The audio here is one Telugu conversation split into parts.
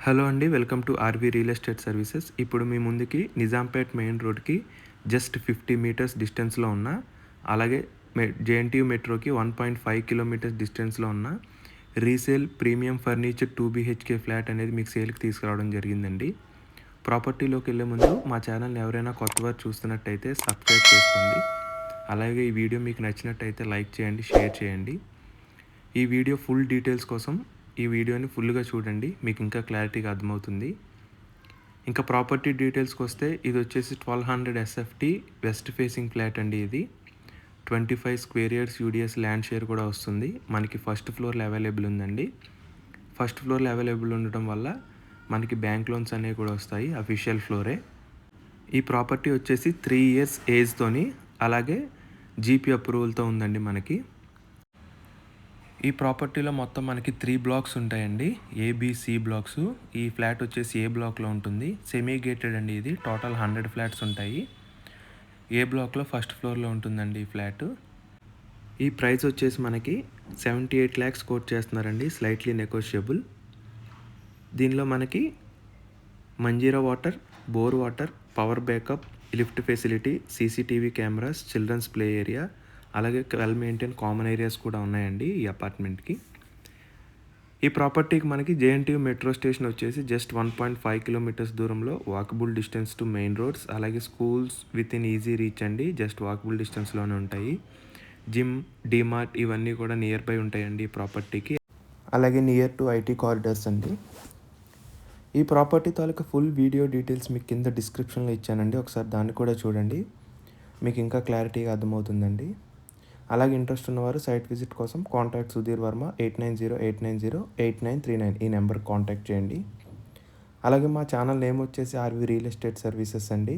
హలో అండి. Welcome to RV real estate services. ఇప్పుడు మీ ముందుకి నిజాంపేట్ మెయిన్ రోడ్‌కి జస్ట్ 50 మీటర్స్ డిస్టెన్స్‌లో ఉన్న, అలాగే జేఎన్‌టీయూ మెట్రోకి 1.5 కిలోమీటర్స్ డిస్టెన్స్‌లో ఉన్న resale premium furniture 2 BHK flat అనేది మీకు సేల్‌కి తీసుకురావడం జరిగిందండి. ప్రాపర్టీలోకెళ్ళే ముందు మా ఛానల్‌ని ఎవరైనా కొత్తవారు చూస్తున్నట్టయితే సబ్స్క్రైబ్ చేసుకోండి. అలాగే ఈ వీడియో మీకు నచ్చినట్టయితే లైక్ చేయండి, షేర్ చేయండి. ఈ వీడియో ఫుల్ డీటెయిల్స్ కోసం ఈ వీడియోని ఫుల్గా చూడండి, మీకు ఇంకా క్లారిటీగా అర్థమవుతుంది. ఇంకా ప్రాపర్టీ డీటెయిల్స్కి వస్తే ఇది వచ్చేసి 1200 ఎస్ఎఫ్టీ వెస్ట్ ఫేసింగ్ ఫ్లాట్ అండి. ఇది 25 square yards UDS land share కూడా వస్తుంది. మనకి ఫస్ట్ ఫ్లోర్లో అవైలబుల్ ఉందండి. ఫస్ట్ ఫ్లోర్లో అవైలబుల్ ఉండటం వల్ల మనకి బ్యాంక్ లోన్స్ అనేవి కూడా వస్తాయి. అఫీషియల్ ఫ్లోరే. ఈ ప్రాపర్టీ వచ్చేసి 3 ఇయర్స్ ఏజ్తోని, అలాగే జీపీ అప్రూవల్తో ఉందండి మనకి. ఈ ప్రాపర్టీలో మొత్తం మనకి 3 బ్లాక్స్ ఉంటాయండి. ABC blocks. ఈ ఫ్లాట్ వచ్చేసి ఏ బ్లాక్లో ఉంటుంది. సెమీ గేటెడ్ అండి. ఇది టోటల్ 100 ఫ్లాట్స్ ఉంటాయి. ఏ బ్లాక్లో ఫస్ట్ ఫ్లోర్లో ఉంటుందండి ఈ ఫ్లాట్. ఈ ప్రైస్ వచ్చేసి మనకి 78 ల్యాక్స్ కోట్ చేస్తున్నారండి, స్లైట్లీ నెగోషియబుల్. దీనిలో మనకి Manjira water, bore water, power backup, lift facility, CCTV cameras, children's play area, అలాగే వెల్ మెయింటైన్ కామన్ ఏరియాస్ కూడా ఉన్నాయండి ఈ అపార్ట్మెంట్కి. ఈ ప్రాపర్టీకి మనకి జేఎన్టీయూ మెట్రో స్టేషన్ వచ్చేసి జస్ట్ 1.5 కిలోమీటర్స్ దూరంలో, walkable distance to main roads, అలాగే schools with in easy reach అండి. జస్ట్ వాకబుల్ డిస్టెన్స్లోనే ఉంటాయి. జిమ్, డీమార్ట్ ఇవన్నీ కూడా నియర్ బై ఉంటాయండి ఈ ప్రాపర్టీకి. అలాగే నియర్ టు ఐటీ కారిడార్స్ అండి. ఈ ప్రాపర్టీ తాలూకా ఫుల్ వీడియో డీటెయిల్స్ మీకు కింద డిస్క్రిప్షన్లో ఇచ్చానండి. ఒకసారి దాన్ని కూడా చూడండి, మీకు ఇంకా క్లారిటీగా అర్థమవుతుందండి. అలాగే ఇంట్రెస్ట్ ఉన్నవారు సైట్ విజిట్ కోసం కాంటాక్ట్ సుధీర్ వర్మ 8908908939 ఈ నెంబర్కి కాంటాక్ట్ చేయండి. అలాగే మా ఛానల్ నేమ్ వచ్చేసి ఆర్వి రియల్ ఎస్టేట్ సర్వీసెస్ అండి.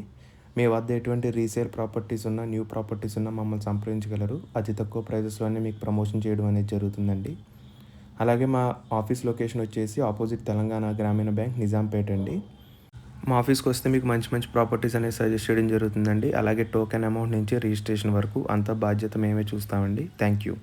మీ వద్ద ఎటువంటి రీసేల్ ప్రాపర్టీస్ ఉన్నా, న్యూ ప్రాపర్టీస్ ఉన్నా మమ్మల్ని సంప్రదించగలరు. అతి తక్కువ ప్రైజెస్లోనే మీకు ప్రమోషన్ చేయడం అనేది జరుగుతుందండి. అలాగే మా ఆఫీస్ లొకేషన్ వచ్చేసి ఆపోజిట్ తెలంగాణ గ్రామీణ బ్యాంక్, నిజాంపేట్ అండి. మా ఆఫీస్కి వస్తే మీకు మంచి మంచి ప్రాపర్టీస్ అనేది సజెస్ట్ చేయడం జరుగుతుందండి. అలాగే టోకెన్ అమౌంట్ నుంచి రిజిస్ట్రేషన్ వరకు అంతా బాధ్యత మేమే చూస్తామండి. Thank you.